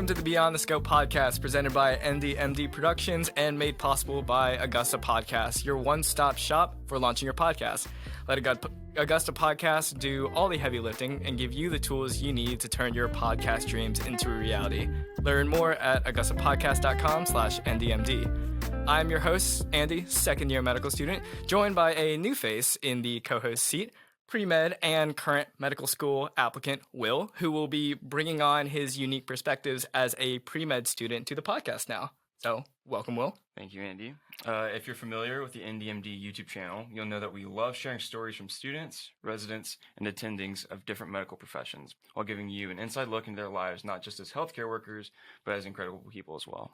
to the Beyond the Scope podcast presented by NDMD Productions and made possible by Augusta Podcasts, your one-stop shop for launching your podcast. Let Augusta Podcasts do all the heavy lifting and give you the tools you need to turn your podcast dreams into a reality. Learn more at augustapodcast.com/NDMD. I'm your host, Andy, second-year medical student, joined by a new face in the co-host seat, pre-med and current medical school applicant Will, who will be bringing on his unique perspectives as a pre-med student to the podcast now. So, welcome, Will. Thank you, Andy. If you're familiar with the NDMD YouTube channel, you'll know that we love sharing stories from students, residents, and attendings of different medical professions, while giving you an inside look into their lives, not just as healthcare workers, but as incredible people as well.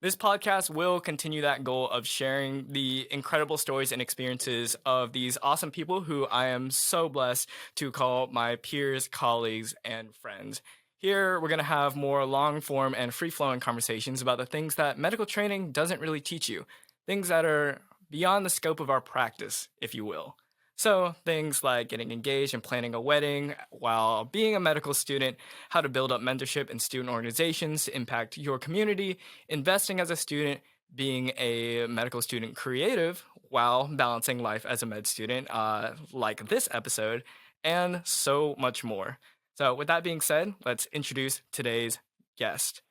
This podcast will continue that goal of sharing the incredible stories and experiences of these awesome people who I am so blessed to call my peers, colleagues, and friends. Here, we're going to have more long-form and free-flowing conversations about the things that medical training doesn't really teach you, things that are beyond the scope of our practice, if you will. So things like getting engaged and planning a wedding while being a medical student, how to build up mentorship in student organizations to impact your community, investing as a student, being a medical student creative while balancing life as a med student, like this episode, and so much more. So with that being said, let's introduce today's guest.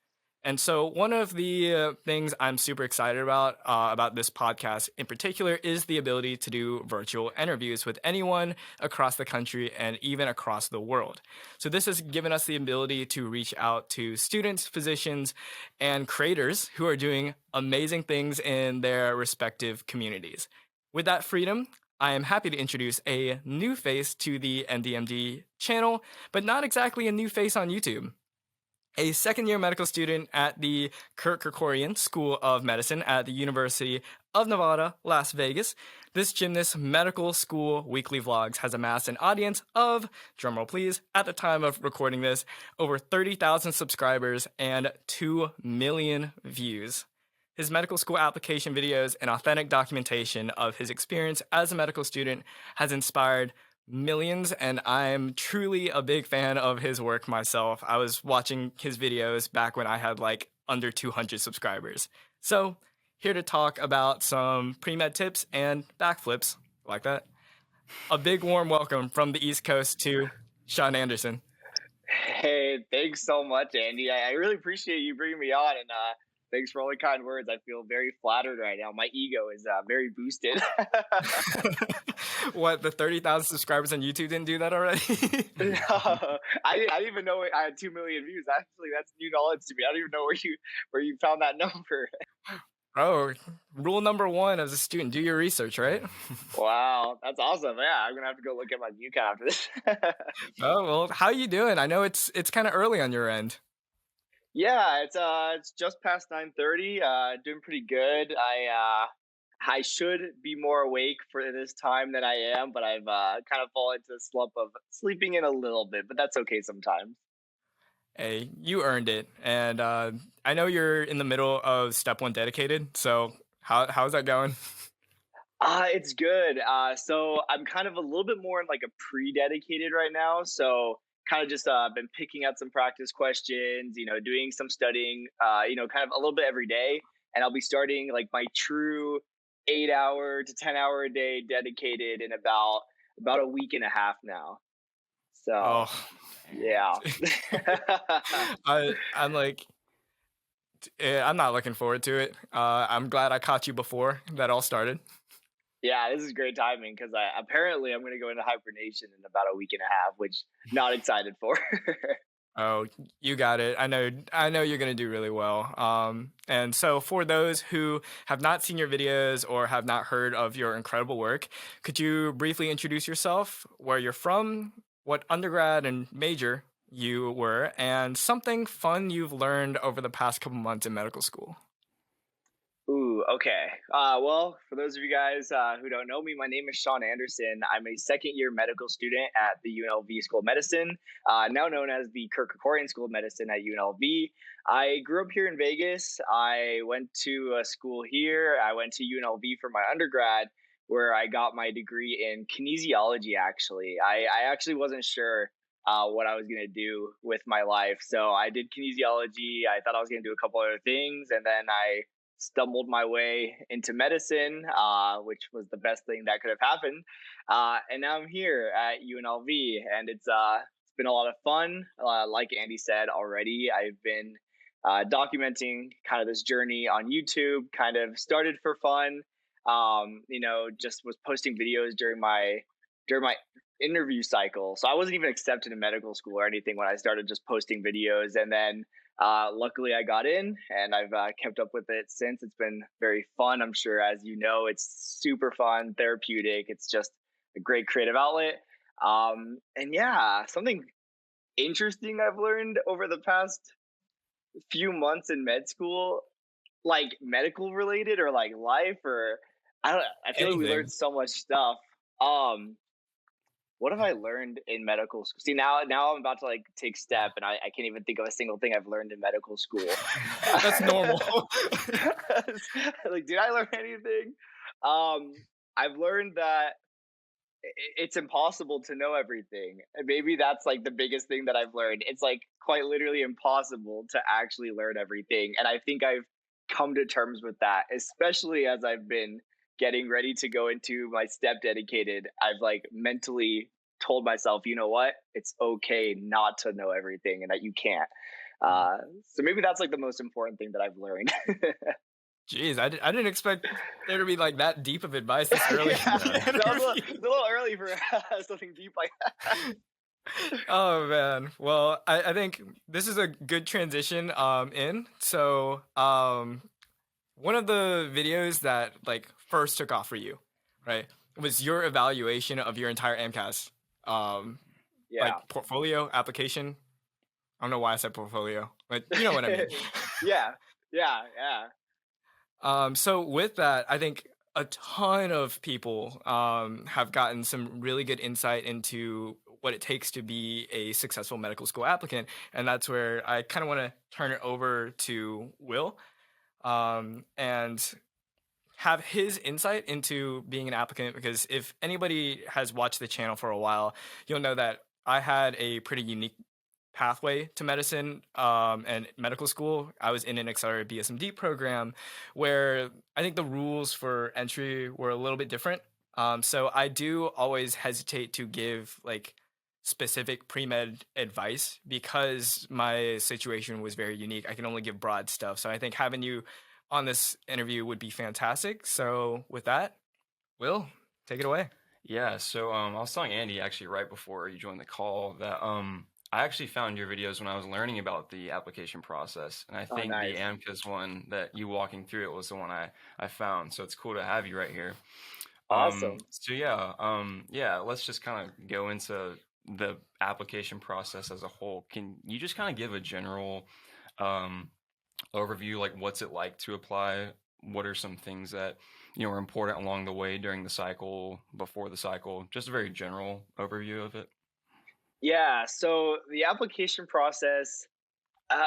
And so one of the things I'm super excited about this podcast in particular is the ability to do virtual interviews with anyone across the country and even across the world. So this has given us the ability to reach out to students, physicians, and creators who are doing amazing things in their respective communities. With that freedom, I am happy to introduce a new face to the NDMD channel, but not exactly a new face on YouTube. A second-year medical student at the Kirk School of Medicine at the University of Nevada, Las Vegas, this gymnast medical school weekly vlogs has amassed an audience of, drumroll please, at the time of recording this, over 30,000 subscribers and 2 million views. His medical school application videos and authentic documentation of his experience as a medical student has inspired millions, and I'm truly a big fan of his work myself. I was watching his videos back when I had like under 200 subscribers. So here to talk about some pre-med tips and backflips like that. A big warm welcome from the East Coast to Shaun Andersen. Hey, thanks so much, Andy. I really appreciate you bringing me on, and thanks for all the kind words. I feel very flattered right now. My ego is very boosted. What, the 30,000 subscribers on YouTube didn't do that already? No, I didn't even know I had 2 million views. Actually, that's new knowledge to me. I don't even know where you found that number. Oh, rule number one as a student, do your research, right? Wow, that's awesome. Yeah, I'm going to have to go look at my view count after this. Oh, well, how you doing? I know it's kind of early on your end. Yeah, it's just past 9:30. Doing pretty good. I should be more awake for this time than I am, but I've kind of fallen into the slump of sleeping in a little bit, but that's okay sometimes. Hey, you earned it. And I know you're in the middle of Step 1 dedicated, so how's that going? It's good. So I'm kind of a little bit more in like a pre-dedicated right now. So kind of just been picking out some practice questions, doing some studying, kind of a little bit every day. And I'll be starting like my true 8-hour to 10-hour a day dedicated in about a week and a half now. So, yeah. I'm like, I'm not looking forward to it. I'm glad I caught you before that all started. Yeah, this is great timing because apparently I'm going to go into hibernation in about a week and a half, which I'm not excited for. Oh, you got it. I know you're going to do really well. And so for those who have not seen your videos or have not heard of your incredible work, could you briefly introduce yourself, where you're from, what undergrad and major you were, and something fun you've learned over the past couple months in medical school? Ooh, okay. Well, for those of you guys who don't know me, my name is Shaun Andersen. I'm a second-year medical student at the UNLV School of Medicine, now known as the Kirk School of Medicine at UNLV. I grew up here in Vegas. I went to a school here. I went to UNLV for my undergrad, where I got my degree in kinesiology, actually. I actually wasn't sure what I was going to do with my life. So I did kinesiology. I thought I was going to do a couple other things. And then I stumbled my way into medicine, which was the best thing that could have happened. And now I'm here at UNLV, and it's been a lot of fun. Like Andy said already, I've been documenting kind of this journey on YouTube, kind of started for fun. Just was posting videos during my interview cycle. So I wasn't even accepted in medical school or anything when I started just posting videos. And then luckily I got in, and I've kept up with it since. It's been very fun. I'm sure, as you know, it's super fun, therapeutic. It's just a great creative outlet. And yeah, something interesting I've learned over the past few months in med school, like medical related or like life, or I feel like we learned so much stuff. What have I learned in medical school? See, now I'm about to like take step, and I can't even think of a single thing I've learned in medical school. That's normal. Like, did I learn anything? I've learned that it's impossible to know everything. And maybe that's like the biggest thing that I've learned. It's like quite literally impossible to actually learn everything. And I think I've come to terms with that, especially as I've been getting ready to go into my step dedicated. I've like mentally told myself, you know what? It's okay not to know everything, and that you can't. So maybe that's like the most important thing that I've learned. Jeez, I didn't expect there to be like that deep of advice this early. That was a little early for something deep like that. Oh man. Well, I think this is a good transition in. So one of the videos that like first took off for you, right, was your evaluation of your entire MCAS. Yeah. Like portfolio application. I don't know why I said portfolio, but you know what I mean. Yeah. So with that, I think a ton of people have gotten some really good insight into what it takes to be a successful medical school applicant, and that's where I kind of want to turn it over to Will, and have his insight into being an applicant. Because if anybody has watched the channel for a while, you'll know that I had a pretty unique pathway to medicine and medical school. I was in an accelerated BSMD program where I think the rules for entry were a little bit different. So I do always hesitate to give like specific pre-med advice because my situation was very unique. I can only give broad stuff. So I think having you on this interview would be fantastic. So with that, Will, take it away. Yeah, so I was telling Andy actually right before you joined the call that I actually found your videos when I was learning about the application process, and I think nice. the AMCAS one that you walking through it was the one I found. So it's cool to have you right here. Awesome. So yeah, let's just kind of go into the application process as a whole. Can you just kind of give a general overview, like what's it like to apply? What are some things that are important along the way during the cycle, before the cycle? Just a very general overview of it. Yeah, so the application process,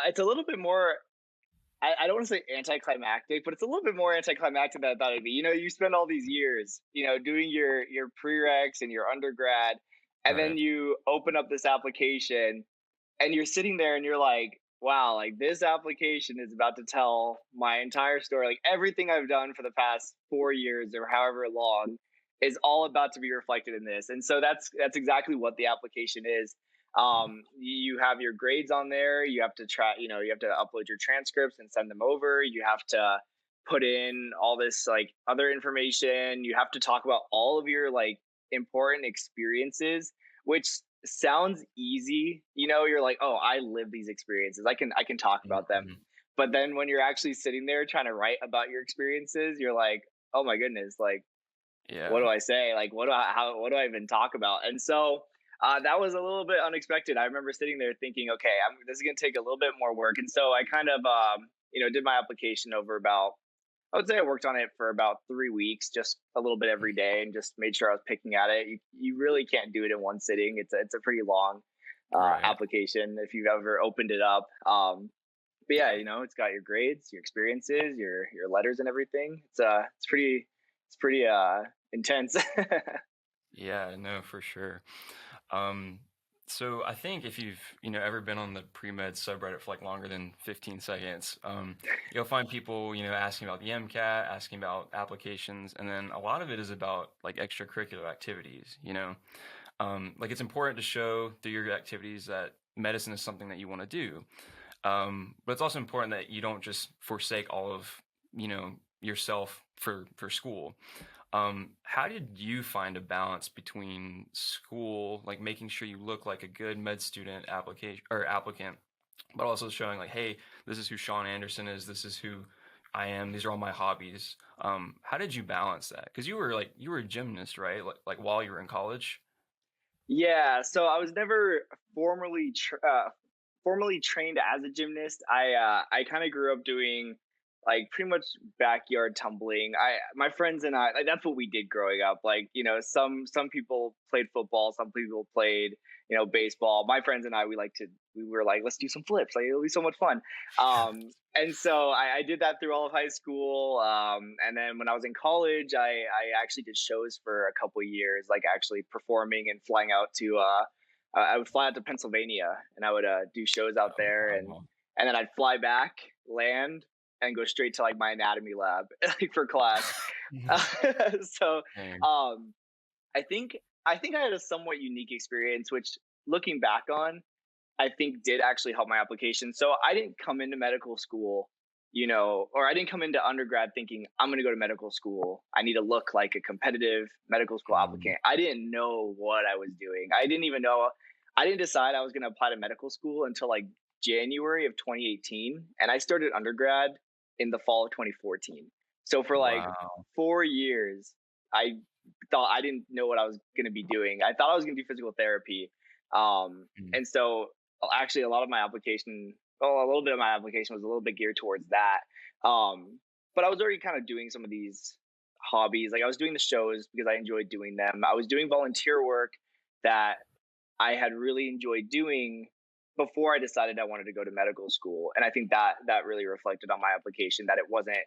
it's a little bit more, I don't want to say anticlimactic, but it's a little bit more anticlimactic than I thought it'd be. You spend all these years, doing your prereqs and your undergrad, and then you open up this application, and you're sitting there and you're like, wow, like this application is about to tell my entire story. Like everything I've done for the past 4 years or however long is all about to be reflected in this. And so that's exactly what the application is. You have your grades on there. You have to you have to upload your transcripts and send them over. You have to put in all this like other information. You have to talk about all of your like important experiences, which sounds easy. You're like, oh, I live these experiences. I can talk about them. But then when you're actually sitting there trying to write about your experiences, you're like, oh my goodness, like, what do I say? Like, what do I even talk about? And so that was a little bit unexpected. I remember sitting there thinking, okay, this is going to take a little bit more work. And so I kind of, did my application over about, I would say I worked on it for about 3 weeks, just a little bit every day, and just made sure I was picking at it. You really can't do it in one sitting. It's a pretty long application if you've ever opened it up. But yeah, it's got your grades, your experiences, your letters, and everything. It's pretty intense. Yeah, no, for sure. So I think if you've ever been on the pre-med subreddit for like longer than 15 seconds, you'll find people asking about the MCAT, asking about applications, and then a lot of it is about like extracurricular activities. Like it's important to show through your activities that medicine is something that you want to do, but it's also important that you don't just forsake all of yourself for school. How did you find a balance between school, like making sure you look like a good med student application or applicant, but also showing like, hey, this is who Shaun Andersen is, this is who I am, these are all my hobbies. How did you balance that? Because you were a gymnast, right? Like while you were in college. Yeah, so I was never formally trained as a gymnast. I kind of grew up doing like pretty much backyard tumbling. I My friends and I, like, that's what we did growing up. Like, some people played football, some people played baseball. My friends and I, we were like, let's do some flips. Like, it'll be so much fun. And so I did that through all of high school. And then when I was in college, I actually did shows for a couple of years, like actually performing and flying out to I would fly out to Pennsylvania and I would do shows out Oh, there, wow. and then I'd fly back, land, and go straight to like my anatomy lab like for class. So Dang. um, I think I had a somewhat unique experience, which looking back on, I think did actually help my application. So I didn't come into medical school, or I didn't come into undergrad thinking I'm going to go to medical school. I need to look like a competitive medical school Mm, applicant. I didn't know what I was doing. I didn't decide I was going to apply to medical school until like January of 2018. And I started undergrad in the fall of 2014. So for like wow. 4 years, I thought I didn't know what I was going to be doing. I thought I was going to do physical therapy. Mm, And so actually a lot of my application, well, a little bit of my application was a little bit geared towards that. But I was already kind of doing some of these hobbies. Like I was doing the shows because I enjoyed doing them. I was doing volunteer work that I had really enjoyed doing before I decided I wanted to go to medical school. And I think that really reflected on my application, that it wasn't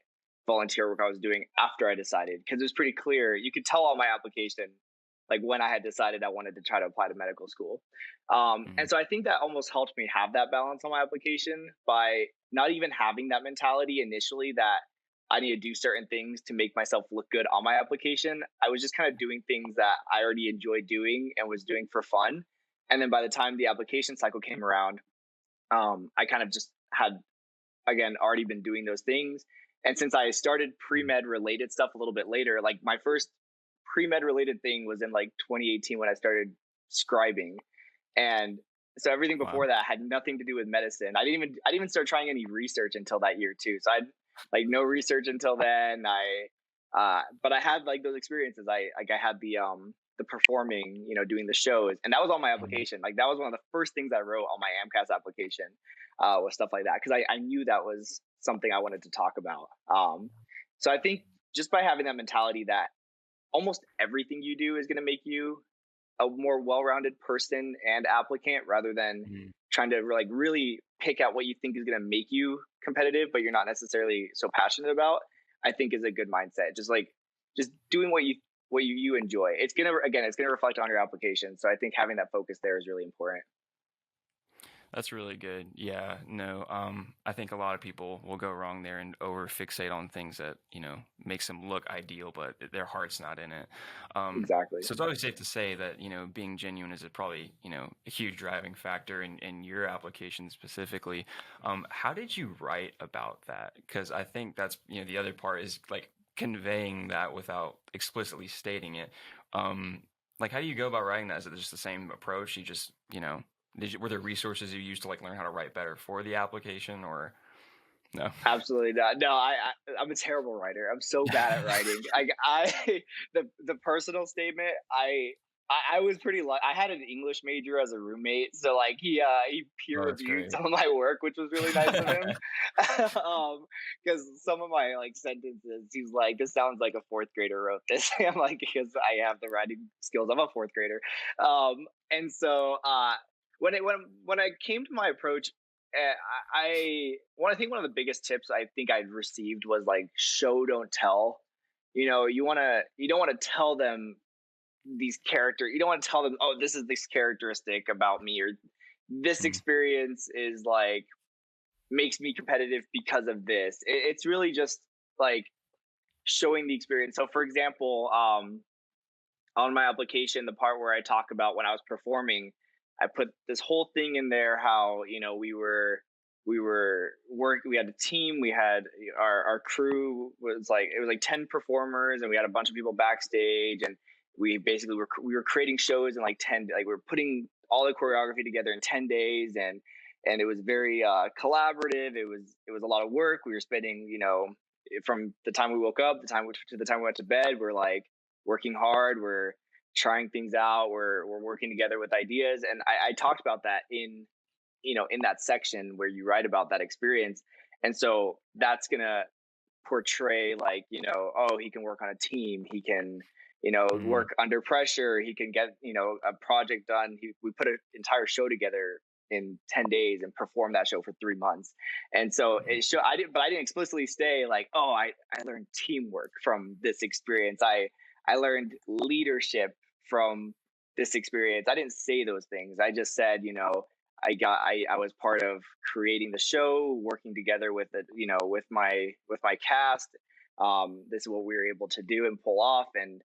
volunteer work I was doing after I decided, because it was pretty clear. You could tell on my application like when I had decided I wanted to try to apply to medical school. And mm, so I think that almost helped me have that balance on my application by not even having that mentality initially that I need to do certain things to make myself look good on my application. I was just kind of doing things that I already enjoyed doing and was doing for fun. And then by the time the application cycle came around, I kind of just had, again, already been doing those things. And since I started pre mm. med related stuff a little bit later, like my first pre med related thing was in like 2018 when I started scribing. And so everything Wow. before that had nothing to do with medicine. I didn't even start trying any research until that year too. So I had like no research until then. But I had like those experiences. I had the performing, doing the shows, and that was on my Mm, application. Like that was one of the first things I wrote on my AMCAS application, was stuff like that, because I knew that was something I wanted to talk about. So I think just by having that mentality that almost everything you do is going to make you a more well-rounded person and applicant, rather than mm. trying to like really pick out what you think is going to make you competitive but you're not necessarily so passionate about, I think is a good mindset. Just doing what you enjoy. It's going to reflect on your application, so I think having that focus there is really important. That's really good. Yeah, no, I think a lot of people will go wrong there and over fixate on things that, makes them look ideal, but their heart's not in it. Exactly. So it's always safe to say that, being genuine is probably, a huge driving factor in your application specifically. How did you write about that? Because I think that's, the other part is like conveying that without explicitly stating it. Like, how do you go about writing that? Is it just the same approach? You just, were there resources you used to like learn how to write better for the application or no? Absolutely not. No, I'm a terrible writer. I'm so bad at writing. The personal statement. I was pretty lucky. I had an English major as a roommate, so like he peer Oh, that's reviewed great. some of my work, which was really nice of him. Because some of my like sentences, he's like, "This sounds like a fourth grader wrote this." I'm like, because I have the writing skills. I'm a fourth grader. And so when I came to my approach, I think one of the biggest tips I think I'd received was like show don't tell. You don't want to tell them these character. You don't want to tell them, oh, this is this characteristic about me, or this Mm. experience is like makes me competitive because of this. It's really just like showing the experience. So, for example, on my application, the part where I talk about when I was performing, I put this whole thing in there how, we had a team, we had our crew was like, it was like 10 performers, and we had a bunch of people backstage, and we basically we were creating shows in like 10, like we were putting all the choreography together in 10 days, and it was very collaborative. It was a lot of work. We were spending, from the time we woke up, to the time we went to bed, we're like working hard, we're trying things out, we're working together with ideas. And I talked about that in that section where you write about that experience. And so that's gonna portray like, oh, he can work on a team, he can, Mm. work under pressure, he can get, a project done. We put an entire show together in 10 days and perform that show for 3 months. And so Mm. I didn't explicitly say like, oh, I learned teamwork from this experience. I learned leadership from this experience. I didn't say those things. I just said, I was part of creating the show, working together with it, with my cast. This is what we were able to do and pull off. And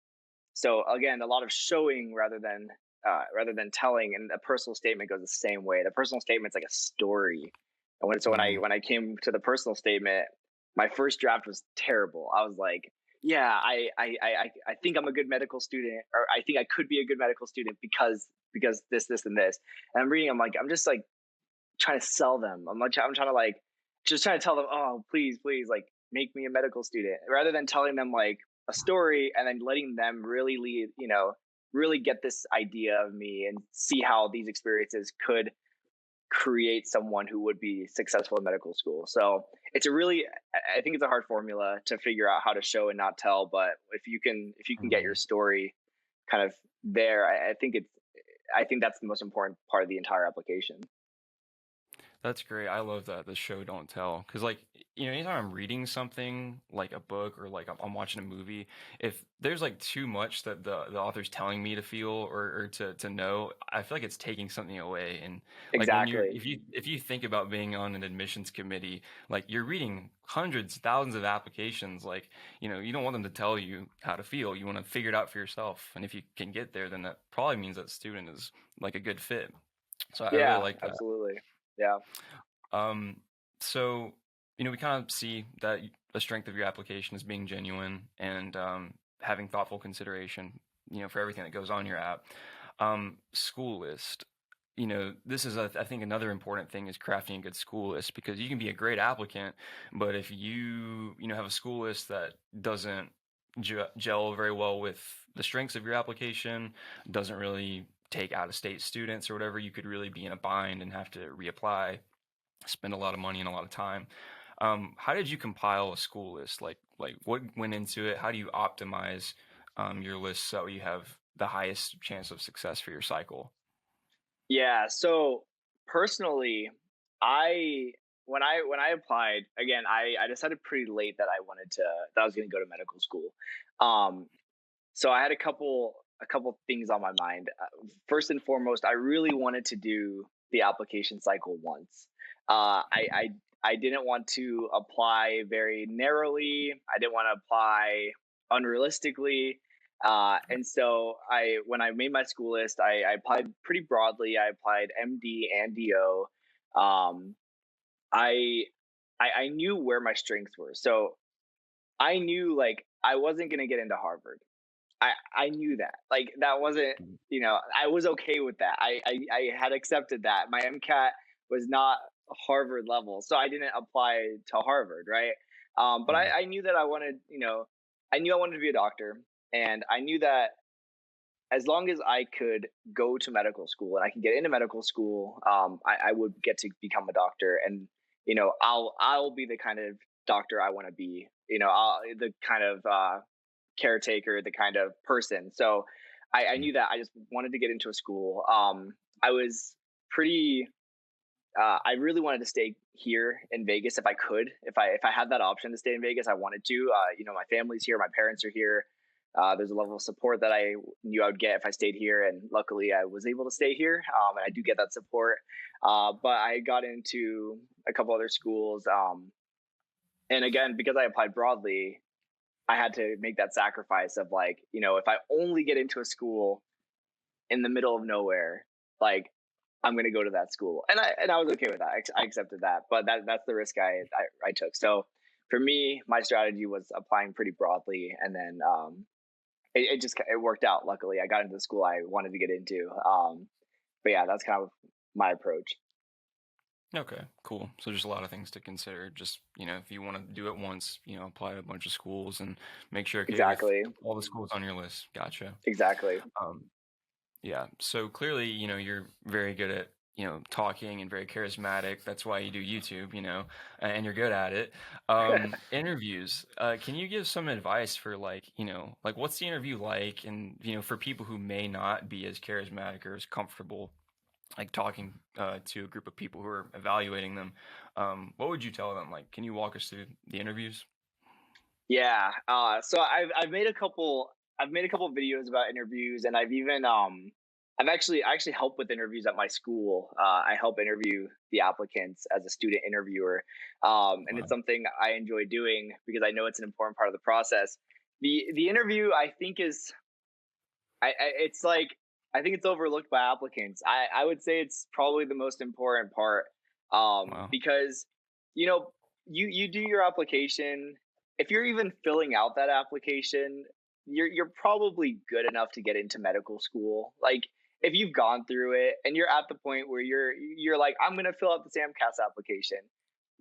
so again, a lot of showing rather than telling. And the personal statement goes the same way. The personal statement's like a story. And Mm. when I came to the personal statement, my first draft was terrible. I was like, yeah, I think I'm a good medical student, or I think I could be a good medical student because this and this. And I'm reading, I'm just like trying to sell them. I'm trying to like just trying to tell them, oh, please, like make me a medical student, rather than telling them like a story and then letting them really lead, really get this idea of me and see how these experiences could create someone who would be successful in medical school. So I think it's a hard formula to figure out how to show and not tell. But if you can get your Mm. story kind of there, I think that's the most important part of the entire application. That's great. I love that, the show don't tell. Because, like, anytime I'm reading something like a book, or like I'm watching a movie, if there's like too much that the author's telling me to feel, or to know, I feel like it's taking something away. And like, when you're Exactly. if you think about being on an admissions committee, like, you're reading hundreds, thousands of applications, like, you don't want them to tell you how to feel. You want to figure it out for yourself. And if you can get there, then that probably means that student is like a good fit. So I really Yeah, like that. absolutely. Yeah. Um, so, we kind of see that the strength of your application is being genuine, and having thoughtful consideration, for everything that goes on your app. School list. This is, I think, another important thing is crafting a good school list, because you can be a great applicant, but if you have a school list that doesn't gel very well with the strengths of your application, doesn't really take out of state students or whatever, you could really be in a bind and have to reapply, spend a lot of money and a lot of time. How did you compile a school list? Like what went into it? How do you optimize your list so you have the highest chance of success for your cycle? Yeah. So personally, I when I applied again, I decided pretty late that I was going to go to medical school. Um, so I had a couple things on my mind. First and foremost, I really wanted to do the application cycle once. I didn't want to apply very narrowly. I didn't want to apply unrealistically. And so when I made my school list, I applied pretty broadly. I applied MD and DO. Um, I, I knew where my strengths were. So I knew like I wasn't going to get into Harvard. I knew that. Like that wasn't, I was okay with that. I had accepted that. My MCAT was not Harvard level, so I didn't apply to Harvard, right? But Mhm. I knew that I knew I wanted to be a doctor, and I knew that as long as I could go to medical school and I can get into medical school, I would get to become a doctor, and I'll be the kind of doctor I want to be. The kind of caretaker, the kind of person. So I Mhm. knew that I just wanted to get into a school. I was pretty. I really wanted to stay here in Vegas if I could. If I had that option to stay in Vegas, I wanted to. My family's here, my parents are here. There's a level of support that I knew I would get if I stayed here, and luckily I was able to stay here, and I do get that support. But I got into a couple other schools, and again, because I applied broadly, I had to make that sacrifice of like, if I only get into a school in the middle of nowhere, like I'm going to go to that school, and I was okay with that. I accepted that, but that's the risk I took. So for me, my strategy was applying pretty broadly, and then it worked out. Luckily, I got into the school I wanted to get into. But yeah, that's kind of my approach. Okay, cool. So there's a lot of things to consider. Just, if you want to do it once, apply to a bunch of schools and make sure okay with Exactly. all the schools on your list. Gotcha. Exactly. Um, yeah. So clearly, you're very good at, talking and very charismatic. That's why you do YouTube, and you're good at it. Interviews. Can you give some advice for like what's the interview like? And, for people who may not be as charismatic or as comfortable like talking to a group of people who are evaluating them, what would you tell them? Like, can you walk us through the interviews? Yeah. So I've made a couple videos about interviews, and I actually help with interviews at my school. I help interview the applicants as a student interviewer, and it's Wow. something I enjoy doing because I know it's an important part of the process. The interview, I think, is it's like, I think it's overlooked by applicants. I would say it's probably the most important part, Wow. because you do your application. If you're even filling out that application, you're probably good enough to get into medical school. Like if you've gone through it and you're at the point where you're like, I'm gonna fill out the SAMCAS application,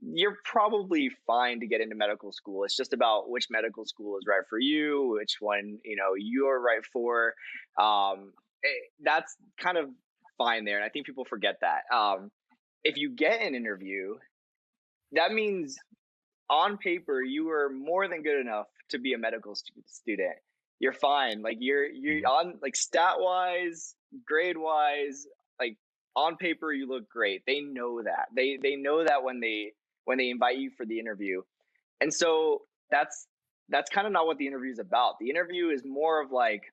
you're probably fine to get into medical school. It's just about which medical school is right for you, which one you're right for. That's kind of fine there, and I think people forget that. If you get an interview, that means on paper you are more than good enough to be a medical student. You're fine. Like you're Mm. on, like, stat wise, grade wise, like on paper you look great. They know that. They know that when they invite you for the interview. And so that's kind of not what the interview is about. The interview is more of like,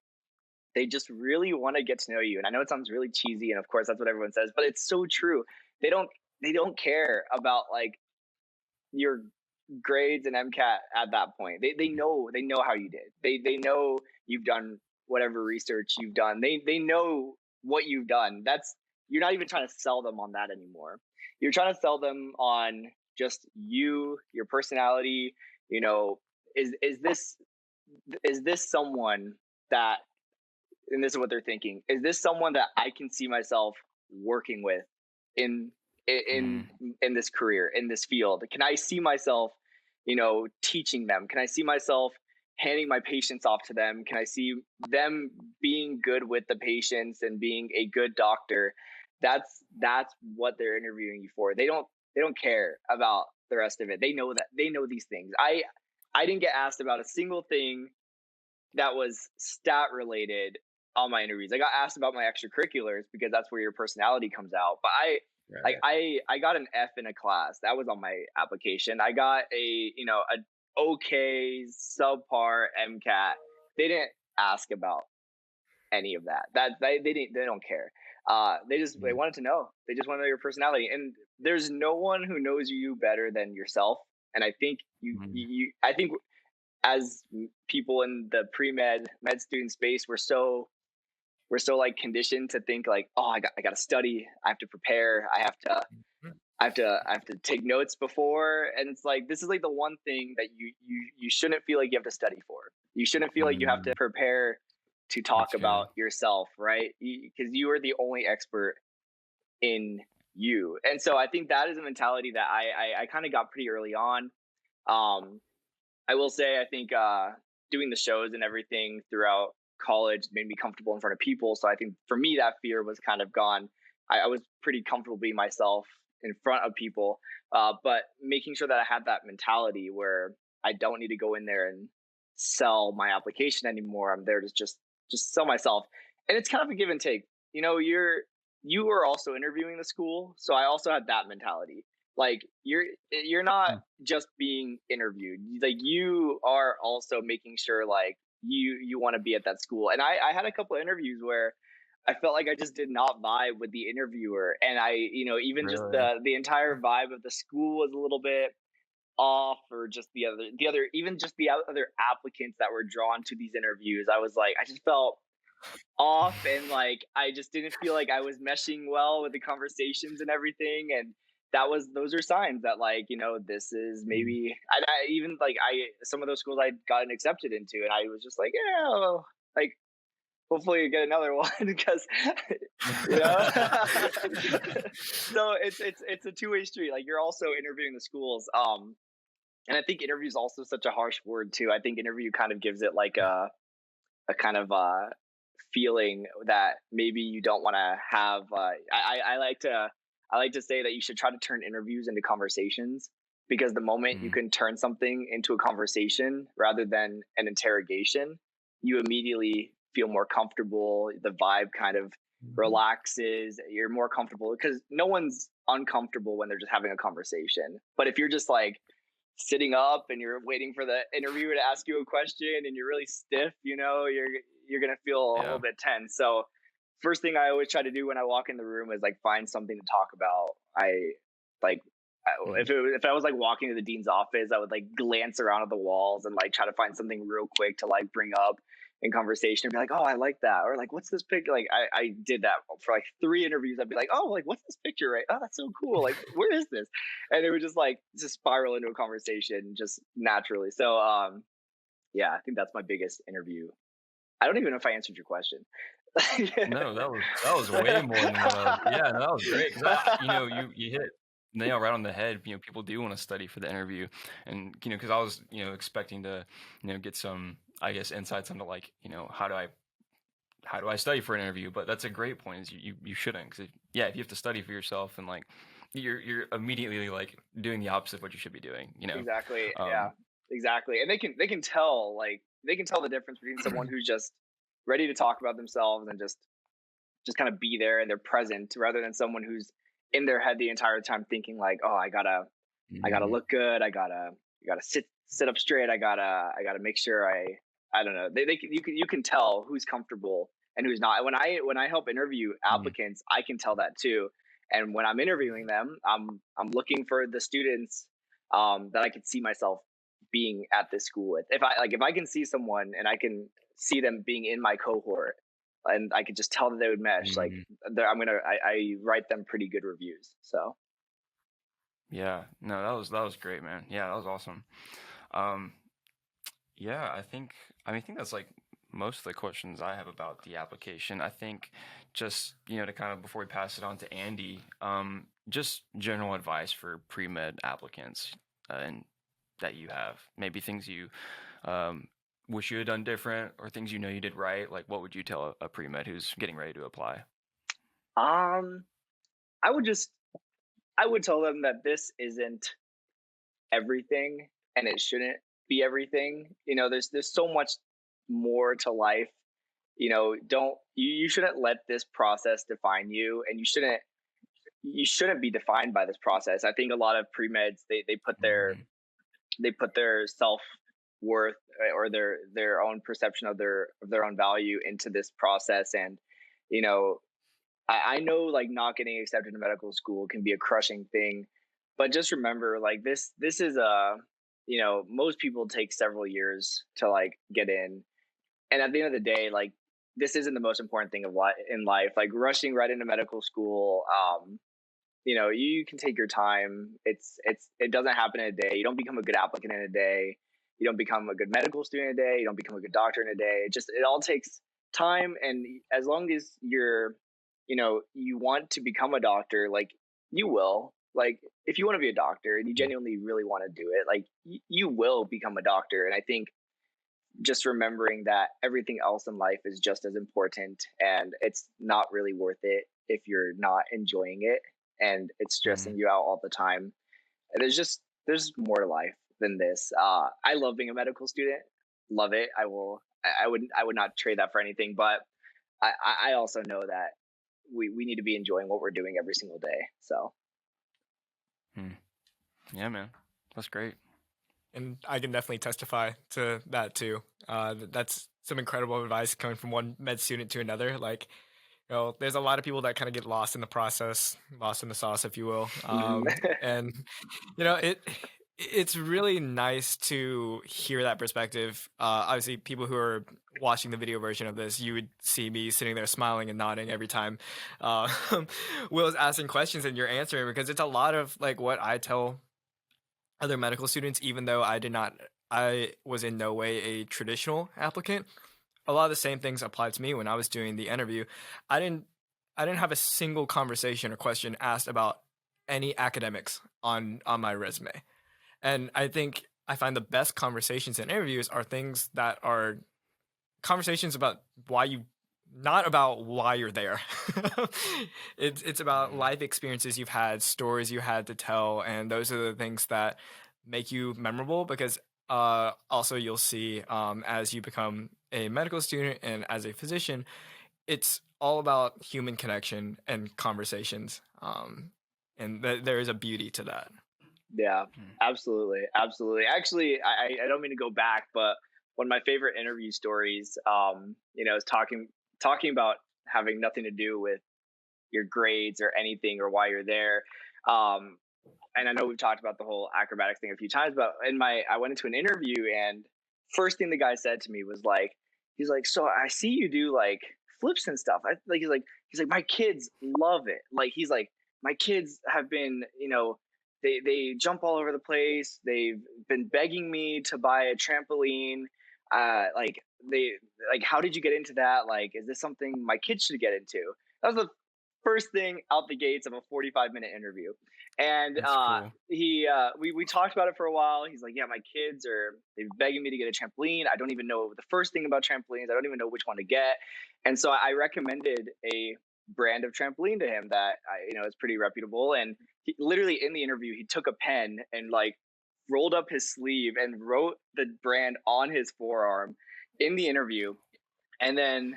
they just really want to get to know you. And I know it sounds really cheesy, and of course that's what everyone says, but it's so true. They don't they don't care about like your grades and MCAT at that point. They know how you did. They know you've done whatever research you've done. They know what you've done. That's You're not even trying to sell them on that anymore. You're trying to sell them on just you, your personality. You know, is this someone that, and this is what they're thinking, is this someone that I can see myself working with in in Mm. in this career, in this field? Can I see myself teaching them? Can I see myself handing my patients off to them? Can I see them being good with the patients and being a good doctor? That's what they're interviewing you for. They don't care about the rest of it. They know these things. I didn't get asked about a single thing that was stat related on my interviews. I got asked about my extracurriculars because that's where your personality comes out. But Right. I got an F in a class. That was on my application. I got a okay subpar MCAT. They didn't ask about any of that. They don't care. They Mm. wanted to know. They just want to know your personality. And there's no one who knows you better than yourself. And I think Mm. I think as people in the med student space, we're so like conditioned to think like, oh, I got to study, I have to prepare, I have to take notes before. And it's like, this is like the one thing that you shouldn't feel like you have to study for. You shouldn't feel like you have to Mm. prepare to talk That's about good. yourself, right? Because you are the only expert in you. And so I think that is a mentality that I kind of got pretty early on. um I will say, I think doing the shows and everything throughout college made me comfortable in front of people. So I think for me, that fear was kind of gone. I was pretty comfortable being myself in front of people, but making sure that I had that mentality where I don't need to go in there and sell my application anymore. I'm there to just sell myself, and it's kind of a give and take. You are also interviewing the school, so I also had that mentality. Like you're not Mm. just being interviewed. Like you are also making sure like you want to be at that school. And I had a couple of interviews where I felt like I just did not vibe with the interviewer, and even just Really? the entire vibe of the school was a little bit off, or just the other applicants that were drawn to these interviews. I was like, I just felt off, and like I just didn't feel like I was meshing well with the conversations and everything. And those are signs that, like, this is Mm. maybe I even like I some of those schools I'd gotten accepted into, and I was just like, yeah, well, like, hopefully you get another one, because you know so it's a two-way street. Like, you're also interviewing the schools. And I think interview is also such a harsh word too. I think interview kind of gives it like a kind of feeling that maybe you don't want to have. I like to say that you should try to turn interviews into conversations, because the moment you Mm. can turn something into a conversation rather than an interrogation, you immediately feel more comfortable. The vibe kind of Mhm. relaxes. You're more comfortable, because no one's uncomfortable when they're just having a conversation. But if you're just like sitting up and you're waiting for the interviewer to ask you a question and you're really stiff, you're gonna feel a little Yeah. bit tense. So first thing I always try to do when I walk in the room is like find something to talk about. Like Mm. if I was like walking to the dean's office, I would like glance around at the walls and like try to find something real quick to like bring up in conversation, and be like, oh, I like that, or like, what's this picture? Like, I did that for like 3 interviews. I'd be like, oh, like, what's this picture? Right? Oh, that's so cool. Like, where is this? And it would just spiral into a conversation just naturally. So yeah, I think that's my biggest interview. I don't even know if I answered your question. No, that was way more than what I was. Yeah, no, that was great because you hit nail right on the head. People do want to study for the interview, and because I was expecting to get some, I guess, insights into, like, how do I study for an interview. But that's a great point. Is you shouldn't, because yeah, if you have to study for yourself, and like you're immediately like doing the opposite of what you should be doing. Exactly. Yeah. Um, Exactly. And they can tell, they can tell the difference between someone who's just ready to talk about themselves and just kind of be there and they're present, rather than someone who's in their head the entire time thinking like, oh, I gotta mhm, look good. I gotta sit up straight. I gotta make sure I don't know. You can tell who's comfortable and who's not. When I help interview mm, applicants, I can tell that too. And when I'm interviewing them, I'm looking for the students that I could see myself being at this school with. If I can see someone and I can see them being in my cohort, and I could just tell that they would mesh, like, mm. I write them pretty good reviews. So Yeah, no, that was great, man. Yeah, that was awesome. Um, Yeah, I think that's like most of the questions I have about the application. I think just, to kind of, before we pass it on to Andy, just general advice for pre-med applicants, and that you have. Maybe things you um, wish you had done different, or things you did right. Like, what would you tell a pre-med who's getting ready to apply? um I would just I would tell them that this isn't everything, and it shouldn't be everything. There's so much more to life. Don't you shouldn't let this process define you, and you shouldn't be defined by this process. I think a lot of pre-meds, Mhm. they put their self worth, or their own perception of their own value into this process. And you know I know, like, not getting accepted to medical school can be a crushing thing, but just remember, like, this is most people take several years to like get in, and at the end of the day, like, this isn't the most important thing in life. Like, rushing right into medical school, you can take your time. It doesn't happen in a day. You don't become a good applicant in a day. You don't become a good medical student in a day. You don't become a good doctor in a day. It all takes time. And as long as you want to become a doctor, like, you will. Like, if you want to be a doctor and you genuinely really want to do it, like, you will become a doctor. And I think just remembering that everything else in life is just as important, and it's not really worth it if you're not enjoying it and it's stressing Mhm. you out all the time. And there's more to life than this. I love being a medical student. Love it. I would not trade that for anything. But I also know that we need to be enjoying what we're doing every single day. So Mm. Yeah, man, that's great. And I can definitely testify to that too. That's some incredible advice coming from one med student to another. Like, there's a lot of people that kind of get lost in the process, lost in the sauce, if you will. Mhm. And it's really nice to hear that perspective. Obviously, people who are watching the video version of this, you would see me sitting there smiling and nodding every time uh, Will's asking questions and you're answering, because it's a lot of like what I tell other medical students, even though I was in no way a traditional applicant. A lot of the same things applied to me when I was doing the interview. I didn't I didn't have a single conversation or question asked about any academics on my resume. And I think I find the best conversations in interviews are things that are conversations about why you not about why you're there. It's about Mm. life experiences you've had, stories you had to tell, and those are the things that make you memorable. Because also you'll see, as you become a medical student and as a physician, it's all about human connection and conversations. And there is a beauty to that. Yeah, Mm. absolutely, absolutely. Actually, I don't mean to go back, but one of my favorite interview stories, is talking about having nothing to do with your grades or anything or why you're there. Um, and I know we've talked about the whole acrobatics thing a few times, but I went into an interview, and first thing the guy said to me was like, he's like, so I see you do like flips and stuff. He's like, my kids love it. Like, he's like, my kids have been, they jump all over the place. They've been begging me to buy a trampoline. Like they, like, how did you get into that? Like, is this something my kids should get into? That was the first thing out the gates of a 45-minute interview. And That's cool. we talked about it for a while. He's like, yeah, my kids they're begging me to get a trampoline. I don't even know the first thing about trampolines. I don't even know which one to get. And so I recommended a brand of trampoline to him that is pretty reputable. And literally in the interview, he took a pen and like rolled up his sleeve and wrote the brand on his forearm in the interview. And then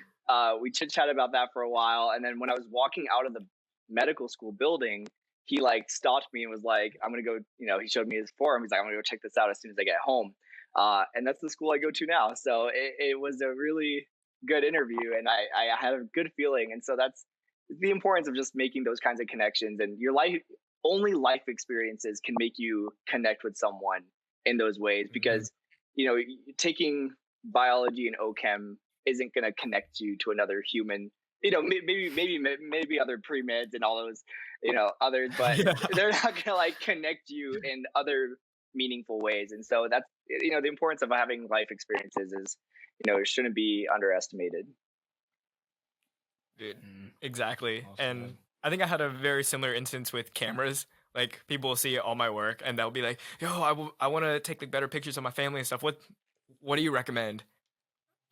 we chit chatted about that for a while. And then when I was walking out of the medical school building, he like stopped me and was like, I'm going to go, he showed me his forum. He's like, I'm going to go check this out as soon as I get home. And that's the school I go to now. So it was a really good interview, and I had a good feeling. And so that's the importance of just making those kinds of connections, and your only life experiences can make you connect with someone in those ways, Mhm. because, taking biology and OChem isn't going to connect you to another human. Maybe other pre-meds and all those, others, but Yeah. they're not going to like connect you in other meaningful ways. And so that's, the importance of having life experiences is, shouldn't be underestimated. Dude, Mm. exactly. Well said. And I think I had a very similar instance with cameras. Like, people will see all my work and they'll be like, "Yo, I want to take like better pictures of my family and stuff. What do you recommend?"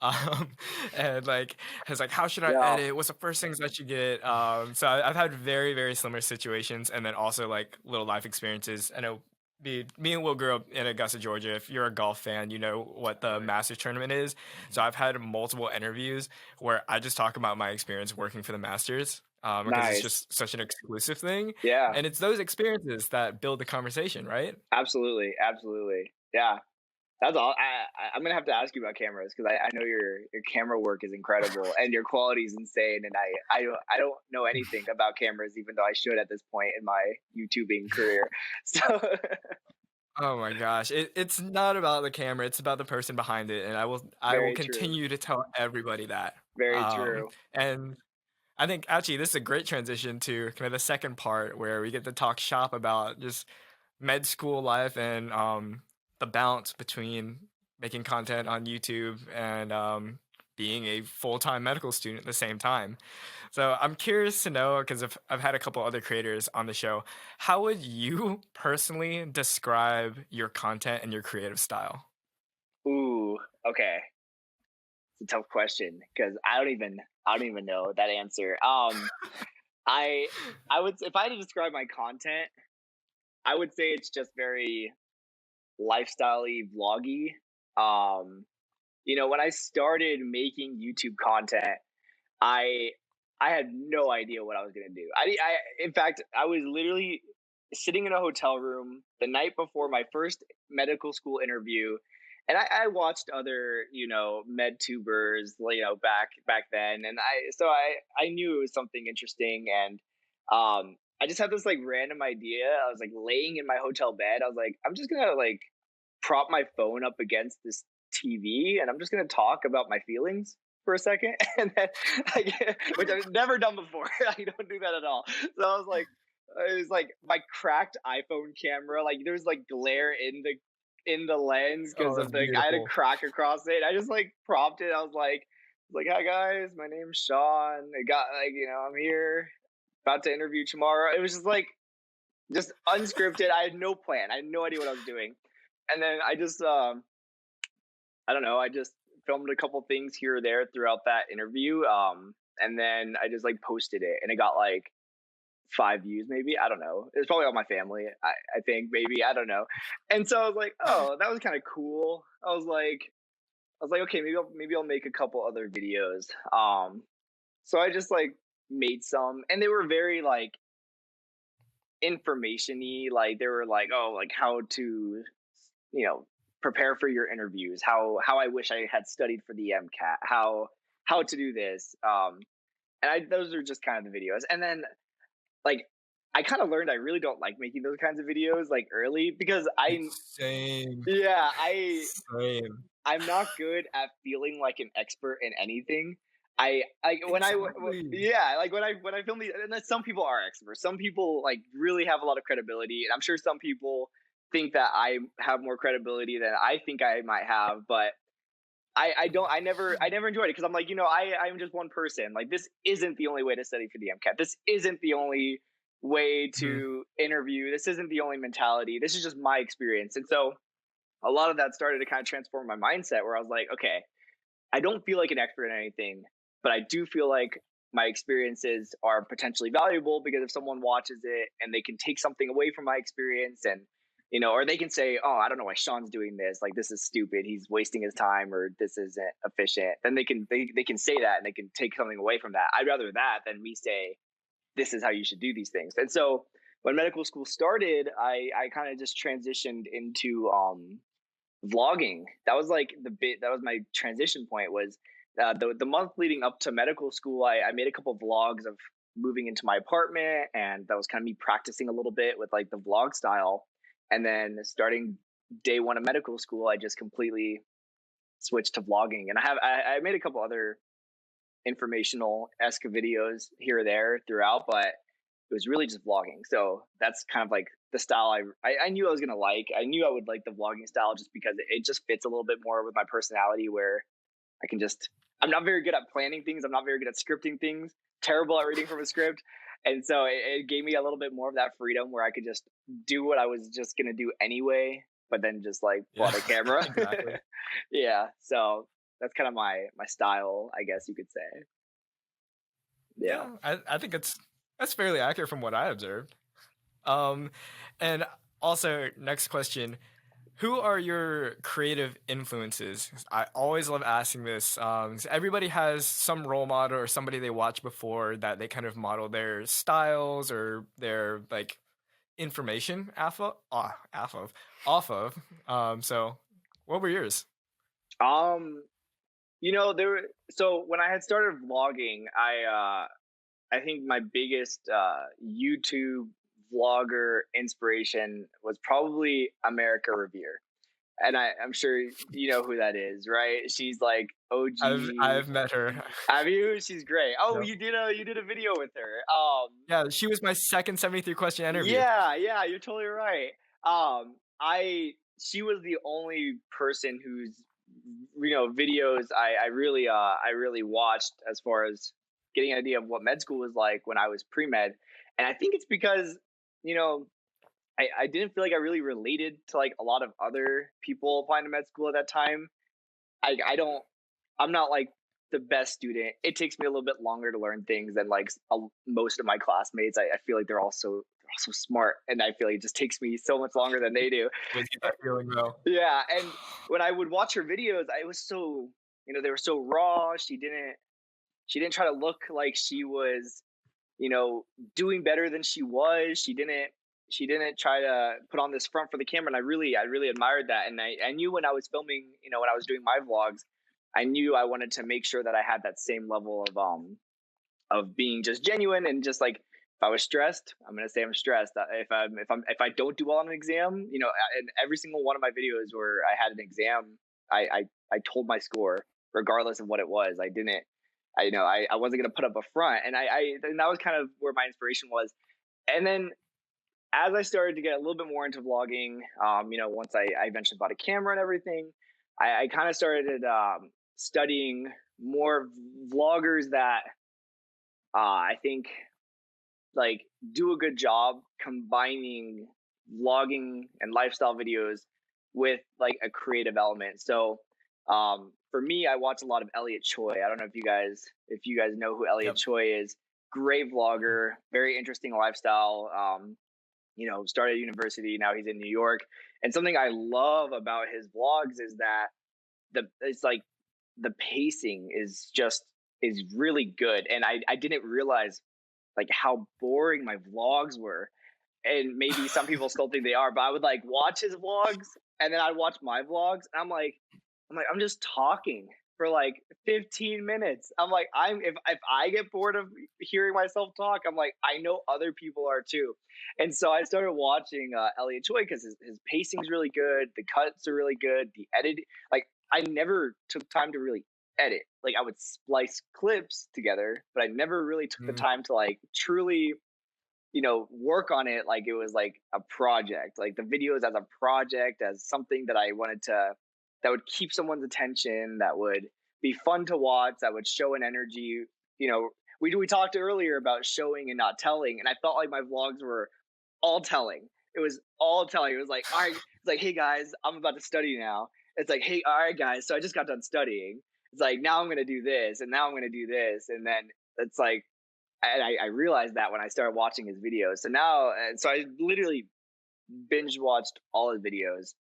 Um, and like, it's like, how should I Yeah, edit? What's the first things I should get? So I've had very, very similar situations, and then also like little life experiences. I know me and Will grew up in Augusta, Georgia. If you're a golf fan, you know what the Right. Masters tournament is. So I've had multiple interviews where I just talk about my experience working for the Masters. Because it's nice. just such an exclusive thing, Yeah, and it's those experiences that build the conversation, right? absolutely, absolutely. Yeah. That's all. I'm gonna have to ask you about cameras, because I know your camera work is incredible and your quality is insane. And I don't know anything about cameras, even though I should at this point in my YouTubing career. So Oh my gosh. It's not about the camera, it's about the person behind it, and I will very true. continue to tell everybody that. Very true. And I think actually this is a great transition to kind of the second part where we get to talk shop about just med school life and the balance between making content on YouTube and being a full-time medical student at the same time. So I'm curious to know, because I've had a couple other creators on the show, how would you personally describe your content and your creative style? Ooh. Okay. It's a tough question, because I don't even know that answer. I I would, if I had to describe my content, I would say it's just very lifestyle-y, vloggy. Um, when I started making YouTube content, I I had no idea what I was gonna do. In fact, I was literally sitting in a hotel room the night before my first medical school interview. And I watched other, med tubers, back then. And I knew it was something interesting. And I just had this like random idea. I was like laying in my hotel bed. I was like, I'm just gonna like prop my phone up against this TV and I'm just gonna talk about my feelings for a second, and then which I've never done before. I don't do that at all. So I was like, it was like my cracked iPhone camera. Like there was like glare in the lens Oh, because that's of I had a beautiful. crack across it. I just like propped it. I was like, hi guys, my name's Shaun. I got I'm here, about to interview tomorrow. It was just unscripted. I had no plan. I had no idea what I was doing. And then I just I don't know, I just filmed a couple things here or there throughout that interview. And then I just like posted it and it got like 5 views, maybe. I don't know. It's probably all my family. I think maybe, I don't know. And so I was like, oh, that was kind of cool. I was like, okay, maybe I'll make a couple other videos. So I just like made some, and they were very like information-y. Like they were like, oh, like how to, you know, prepare for your interviews. How I wish I had studied for the MCAT. How to do this. Those are just kind of the videos. And then like I kind of learned I really don't like making those kinds of videos like early because Same. yeah, I Same. I'm not good at feeling like an expert in anything. I when I Exactly. yeah, like when I film these, and then some people are experts. Some people like really have a lot of credibility, and I'm sure some people think that I have more credibility than I think I might have, but I don't I never enjoyed it because I'm like, I'm just one person. Like this isn't the only way to study for the MCAT. This isn't the only way Mhm. to interview. This isn't the only mentality. This is just my experience. And so a lot of that started to kind of transform my mindset where I was like, okay, I don't feel like an expert in anything, but I do feel like my experiences are potentially valuable because if someone watches it and they can take something away from my experience and or they can say, oh, I don't know why Shaun's doing this. Like this is stupid. He's wasting his time or this isn't efficient. Then they can say that and they can take something away from that. I'd rather that than me say this is how you should do these things. And so when medical school started, I kind of just transitioned into vlogging. That was like that was my transition point. Was the month leading up to medical school, I made a couple of vlogs of moving into my apartment, and that was kind of me practicing a little bit with like the vlog style. And then starting day one of medical school, I just completely switched to vlogging. And I made a couple other informational esque videos here or there throughout, but it was really just vlogging. So that's kind of like the style I knew I was gonna like. I knew I would like the vlogging style just because it just fits a little bit more with my personality. Where I can just I'm not very good at planning things. I'm not very good at scripting things. Terrible at reading from a script. And so it gave me a little bit more of that freedom where I could just do what I was just gonna do anyway, but then just like pull Yeah. out a camera. Exactly. Yeah. So that's kind of my style, I guess you could say. Yeah. Yeah, I think that's fairly accurate from what I observed. Um, and also, next question: who are your creative influences? I always love asking this. 'Cause everybody has some role model or somebody they watched before that they kind of model their styles or their like information off of. So what were yours? Um, so when I had started vlogging, I think my biggest YouTube vlogger inspiration was probably America Revere. And I'm sure you know who that is, right? She's like OG. I've met her. Have you? She's great. Oh, Yep. you did a video with her. Yeah, she was my second 73 question interview. Yeah, you're totally right. I She was the only person whose videos I really watched as far as getting an idea of what med school was like when I was pre med, and I think it's because you know I didn't feel like I really related to like a lot of other people applying to med school at that time. I don't I'm not like the best student. It takes me a little bit longer to learn things than like most of my classmates. I feel like they're all so smart, and I feel like it just takes me so much longer than they do. Always get that feeling though. Yeah, and when I would watch her videos, I was so they were so raw. She didn't try to look like she was doing better than she was. She didn't she didn't try to put on this front for the camera, and I really admired that. And I knew when I was filming, you know, when I was doing my vlogs, I knew I wanted to make sure that I had that same level of being just genuine and just like if I was stressed, I'm gonna say I'm stressed. If I don't do well on an exam, you know, in every single one of my videos where I had an exam, I told my score regardless of what it was. I didn't. I wasn't gonna put up a front, and and that was kind of where my inspiration was. And then as I started to get a little bit more into vlogging, you know, once I eventually bought a camera and everything, I kind of started studying more vloggers that I think like do a good job combining vlogging and lifestyle videos with like a creative element. So for me, I watch a lot of Elliot Choi. I don't know if you guys know who Elliot Yep. Choi is. Great vlogger, very interesting lifestyle. You know, started at university, now he's in New York. And something I love about his vlogs is that it's like the pacing is really good. And I didn't realize like how boring my vlogs were. And maybe some people still think they are, but I would like watch his vlogs and then I'd watch my vlogs and I'm just talking for like 15 minutes. I'm like, if I get bored of hearing myself talk, I'm like, I know other people are too. And so I started watching Elliot Choi because his pacing's really good, the cuts are really good, the edit. Like I never took time to really edit. Like I would splice clips together, but I never really took the Mm. time to like truly, you know, work on it like it was like a project, like the videos as a project, as something that I wanted to, that would keep someone's attention, that would be fun to watch, that would show an energy. You know, we talked earlier about showing and not telling, and I felt like my vlogs were all telling. It was all telling. It was like, all right, it's like, hey guys, I'm about to study now. It's like, hey, all right guys, so I just got done studying. It's like now I'm gonna do this, and now I'm gonna do this, and then it's like, and I realized that when I started watching his videos. So now, and so I literally binge watched all his videos,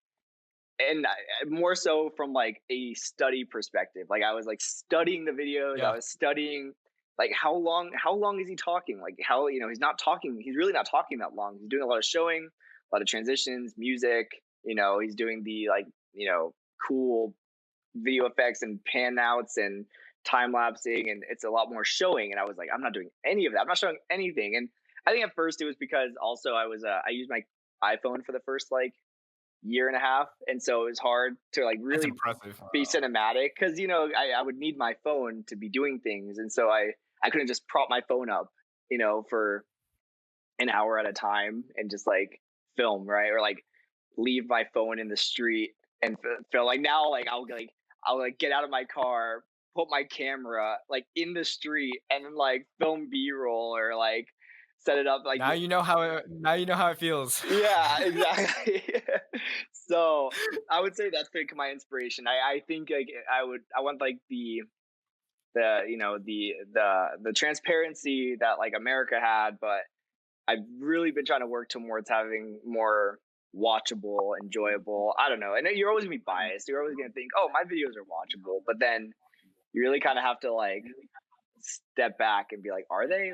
and more so from like a study perspective. Like I was like studying the videos. I Yeah. was studying like how long is he talking? Like how, you know, he's not talking. He's really not talking that long. He's doing a lot of showing, a lot of transitions, music. You know, he's doing the like, you know, cool video effects and pan outs and time lapsing, and it's a lot more showing. And I was like, I'm not doing any of that. I'm not showing anything. And I think at first it was because also I used my iPhone for the first like year and a half, and so it was hard to like That's really impressive. be cinematic because, you know, I would need my phone to be doing things, and so I couldn't just prop my phone up, you know, for an hour at a time and just like film, right, or like leave my phone in the street and feel like now like I'll like get out of my car, put my camera like in the street, and then like film B-roll or like set it up like Now you know how it feels. yeah, exactly. So I would say that's been my inspiration. I think like I want like the you know the transparency that like America had, but I've really been trying to work towards having more watchable, enjoyable. I don't know. And you're always gonna be biased. You're always gonna think, oh, my videos are watchable, but then you really kind of have to like step back and be like, are they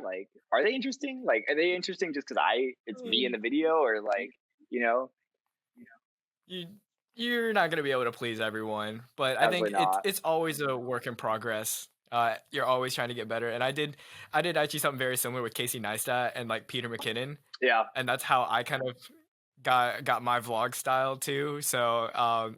interesting? Like, are they interesting just because it's me in the video, or like, you know, you you're not gonna be able to please everyone, but I definitely think it's not. it's always a work in progress. You're always trying to get better, and I did actually something very similar with Casey Neistat and like Peter McKinnon, Yeah. and that's how I kind of got my vlog style too. So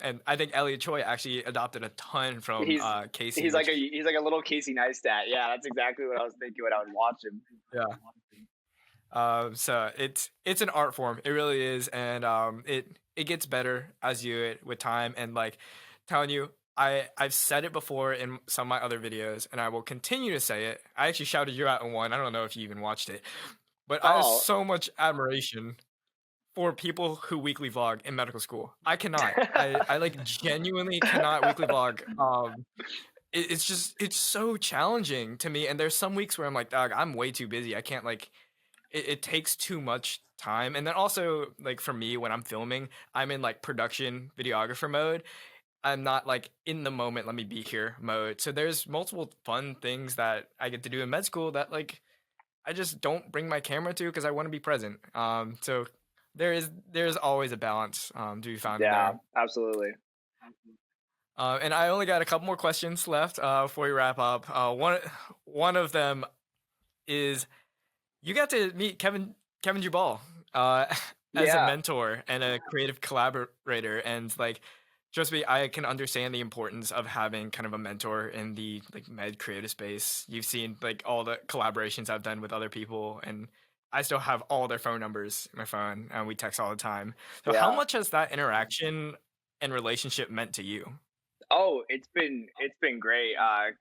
and I think Elliot Choi actually adopted a ton from He's Casey, which he's like a little Casey Neistat. Yeah, that's exactly what I was thinking when I would watch him. yeah. So it's an art form. It really is, and it gets better as you with time. And like telling you, I've said it before in some of my other videos, and I will continue to say it. I actually shouted you out in one. I don't know if you even watched it, but I have Oh, so much admiration for people who weekly vlog in medical school. I cannot. I like genuinely cannot weekly vlog. It's just it's so challenging to me. And there's some weeks where I'm like, dog, I'm way too busy. I can't like it takes too much time. And then also like for me when I'm filming, I'm in like production videographer mode. I'm not like in the moment, let me be here mode. So there's multiple fun things that I get to do in med school that like I just don't bring my camera to because I want to be present. So there's always a balance to be found in Yeah, there. absolutely. And I only got a couple more questions left before we wrap up. One of them is you got to meet Kevin Jubal uh, as a Yeah, mentor and a creative collaborator, and like trust me, I can understand the importance of having kind of a mentor in the like med creative space. You've seen like all the collaborations I've done with other people, and I still have all their phone numbers in my phone, and we text all the time. So, how yeah. much has that interaction and relationship meant to you? Oh, it's been great.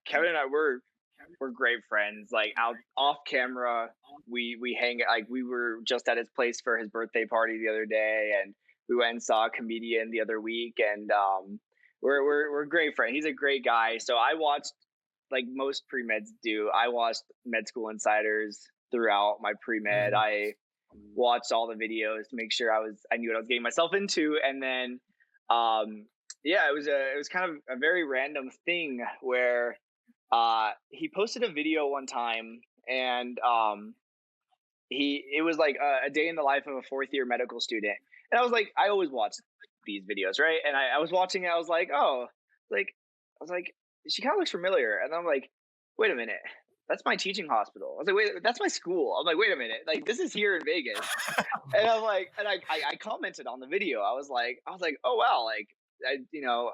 Kevin and I we're great friends. Like out off camera, we hang. Like we were just at his place for his birthday party the other day, and we went and saw a comedian the other week, and we're great friends. He's a great guy. So I watched, like most pre meds do. I watched Med School Insiders throughout my pre med. Mm, I watched all the videos to make sure I knew what I was getting myself into, and then um yeah, it was kind of a very random thing where he posted a video one time, and he it was like a day in the life of a fourth year medical student, and I was like, I always watch these videos, right? And I was watching it, I was like, oh, like I was like, she kind of looks familiar, and I'm like, wait a minute, that's my teaching hospital. I was like, wait, that's my school. I'm like, wait a minute, like this is here in Vegas. And I'm like, and I commented on the video. I was like, oh wow, like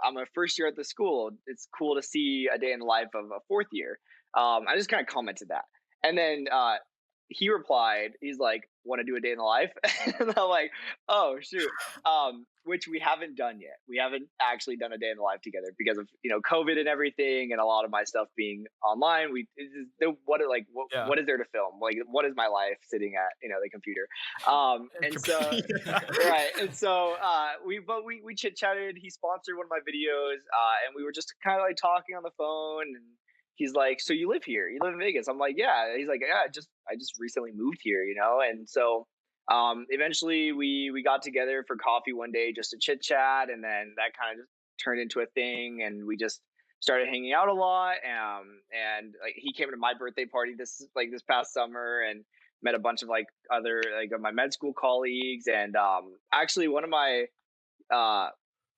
I'm a first year at the school. It's cool to see a day in the life of a fourth year. I just kind of commented that, and then he replied, he's like, want to do a day in the life? And I'm like, oh shoot. Which we haven't done yet. We haven't actually done a day in the life together because of COVID and everything, and a lot of my stuff being online. yeah. What is there to film? Like, what is my life sitting at the computer? And so Yeah. right, and so we chit chatted. He sponsored one of my videos, and we were just kind of like talking on the phone, and he's like, so you live here, you live in Vegas? I'm like, yeah. He's like, yeah, I just recently moved here, and so eventually we got together for coffee one day just to chit chat, and then that kind of just turned into a thing, and we just started hanging out a lot. And like he came to my birthday party this past summer, and met a bunch of like other like of my med school colleagues, and actually uh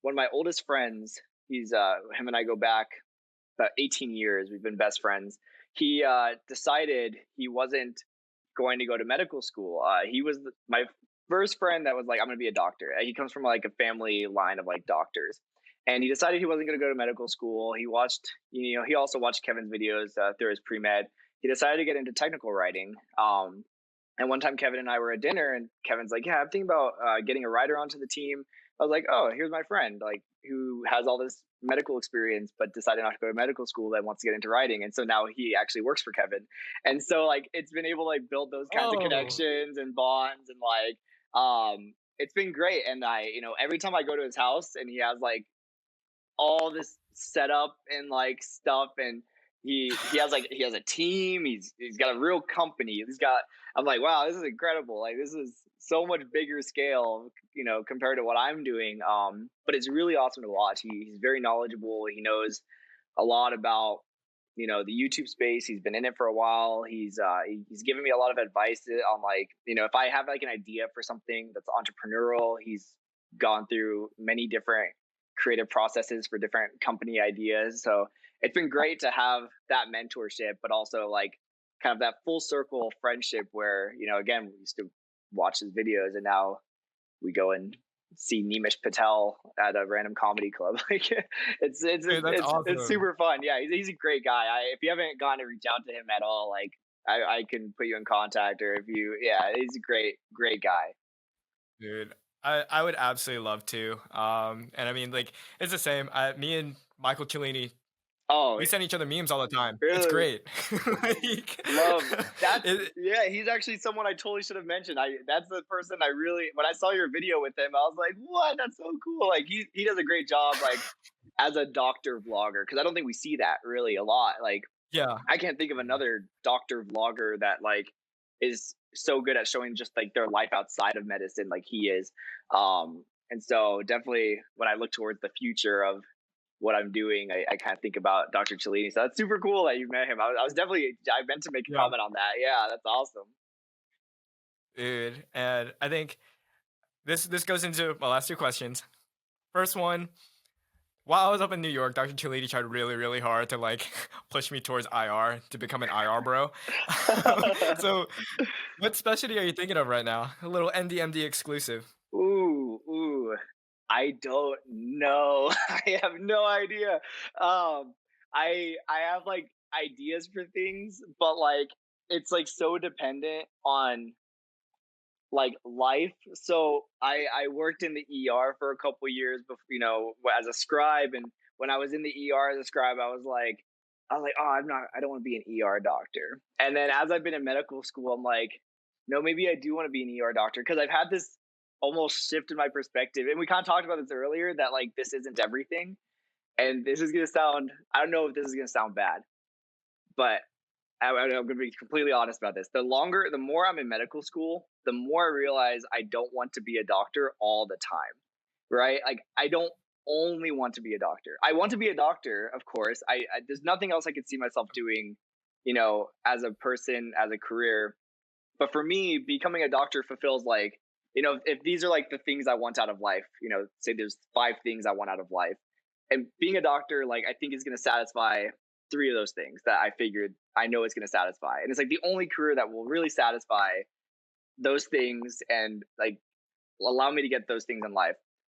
one of my oldest friends, he's him and I go back about 18 years. We've been best friends. He decided he wasn't going to go to medical school. He was my first friend that was like, I'm going to be a doctor. He comes from like a family line of like doctors. And he decided he wasn't going to go to medical school. He also watched Kevin's videos through his pre med. He decided to get into technical writing. And one time Kevin and I were at dinner, and Kevin's like, yeah, I'm thinking about getting a writer onto the team. I was like, oh, here's my friend, like, who has all this medical experience, but decided not to go to medical school, that wants to get into writing. And so now he actually works for Kevin. And so like, it's been able to like build those kinds of Oh, connections and bonds, and like, it's been great. And every time I go to his house and he has like all this setup and like stuff, and he has a team. He's got a real company. I'm like, wow, this is incredible. Like, this is so much bigger scale, compared to what I'm doing. But it's really awesome to watch. He's very knowledgeable. He knows a lot about the YouTube space. He's been in it for a while. He's given me a lot of advice on, like, if I have like an idea for something that's entrepreneurial. He's gone through many different creative processes for different company ideas. So it's been great to have that mentorship, but also like kind of that full circle friendship where, again, we used to watch his videos, and now we go and see Nimish Patel at a random comedy club. Like, dude, that's it's awesome, super fun. Yeah, he's a great guy. If you haven't gotten to reach out to him at all, like, I can put you in contact, or if you, yeah, he's a great guy. dude. I would absolutely love to. And I mean, like, it's the same. Me and Michael Cellini, Oh, we send each other memes all the time. It's really? great. Like, Love that's it, Yeah, he's actually someone I totally should have mentioned. That's the person I really, when I saw your video with him, I was like, what? That's so cool. Like, he does a great job, like, as a doctor vlogger, because I don't think we see that really a lot. Like, yeah. I can't think of another doctor vlogger that like is so good at showing just like their life outside of medicine like he is. And so definitely when I look towards the future of what I'm doing, I kind of think about Dr. Cellini. So that's super cool that you met him. I meant to make a Yeah. comment on that. Yeah, that's awesome. Dude, and I think This goes into my last two questions. First one, while I was up in New York, Dr. Chilidi tried really, really hard to like push me towards IR to become an IR bro. So, what specialty are you thinking of right now? A little NDMD exclusive. Ooh. I don't know. I have no idea. I have like ideas for things, but like it's like so dependent on like life. So I worked in the ER for a couple years before, as a scribe. And when I was in the ER as a scribe, oh, I don't want to be an ER doctor. And then as I've been in medical school, I'm like, no, maybe I do want to be an ER doctor, because I've had this almost shift in my perspective. And we kind of talked about this earlier, that like this isn't everything. And this is going to sound, I don't know if this is going to sound bad, but I'm going to be completely honest about this. The more I'm in medical school, the more I realize I don't want to be a doctor all the time, right? Like I don't only want to be a doctor. I want to be a doctor, of course. There's nothing else I could see myself doing, as a person, as a career. But for me, becoming a doctor fulfills like, if these are like the things I want out of life, say there's 5 things I want out of life, and being a doctor, like I think is going to satisfy 3 of those things that I figured I know it's going to satisfy. And it's like the only career that will really satisfy those things and like allow me to get those things in life.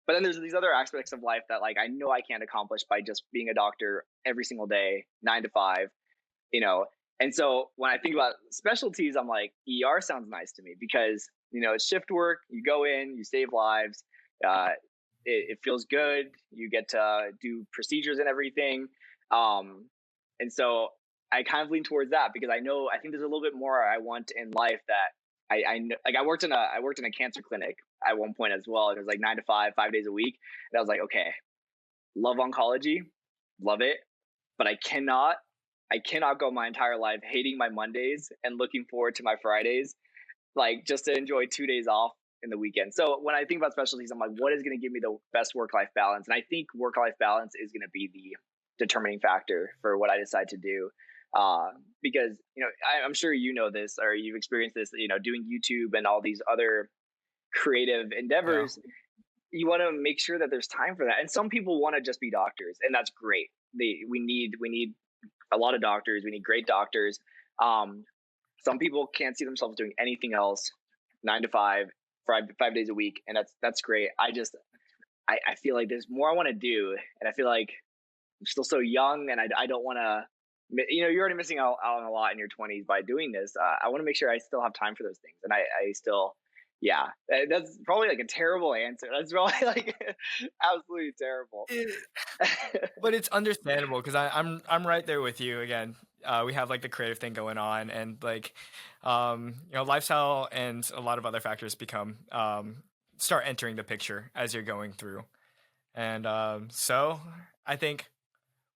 But then there's these other aspects of life that like I know I can't accomplish by just being a doctor every single day, 9 to 5, And so when I think about specialties, I'm like, ER sounds nice to me because, it's shift work. You go in, you save lives. It feels good. You get to do procedures and everything. And so I kind of lean towards that because I think there's a little bit more I want in life that I know. Like I worked in a cancer clinic at one point as well. It was like 9 to 5, 5 days a week. And I was like, okay, love oncology, love it, but I cannot go my entire life hating my Mondays and looking forward to my Fridays, like just to enjoy 2 days off in the weekend. So when I think about specialties, I'm like, what is going to give me the best work-life balance? And I think work-life balance is going to be the determining factor for what I decide to do. Because, I'm sure you know this, or you've experienced this, doing YouTube and all these other creative endeavors. Yeah. You want to make sure that there's time for that. And some people want to just be doctors, and that's great. We need a lot of doctors. We need great doctors. Some people can't see themselves doing anything else 9 to 5, 5 days a week. And that's great. I feel like there's more I want to do. And I feel like I'm still so young, and I don't want to, you're already missing out on a lot in your 20s by doing this. I want to make sure I still have time for those things. And I still, yeah, that's probably like a terrible answer. That's probably like absolutely terrible. But it's understandable because I'm right there with you again. We have like the creative thing going on, and like, lifestyle and a lot of other factors start entering the picture as you're going through. And so I think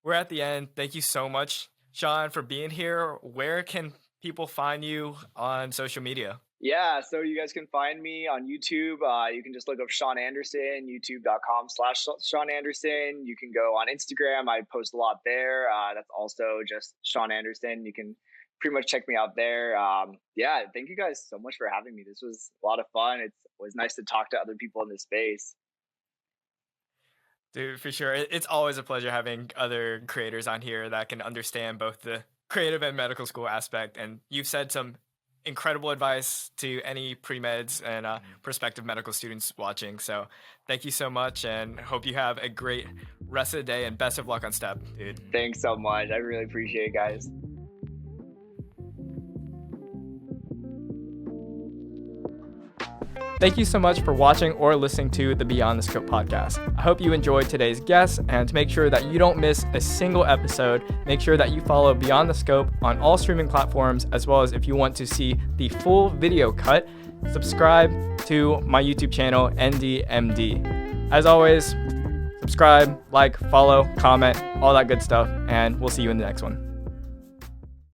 we're at the end. Thank you so much, Shaun, for being here. Where can people find you on social media? Yeah, so you guys can find me on YouTube. You can just look up Shaun Andersen, youtube.com/Shaun Andersen. You can go on Instagram. I post a lot there. That's also just Shaun Andersen. You can pretty much check me out there. Yeah, thank you guys so much for having me. This was a lot of fun. It was nice to talk to other people in this space. Dude, for sure. It's always a pleasure having other creators on here that can understand both the creative and medical school aspect. And you've said some incredible advice to any pre-meds and prospective medical students watching. So thank you so much, and hope you have a great rest of the day, and best of luck on STEP, dude. Thanks so much. I really appreciate it, guys. Thank you so much for watching or listening to the Beyond the Scope podcast. I hope you enjoyed today's guests, and to make sure that you don't miss a single episode, make sure that you follow Beyond the Scope on all streaming platforms, as well as if you want to see the full video cut, subscribe to my YouTube channel, NDMD. As always, subscribe, like, follow, comment, all that good stuff, and we'll see you in the next one.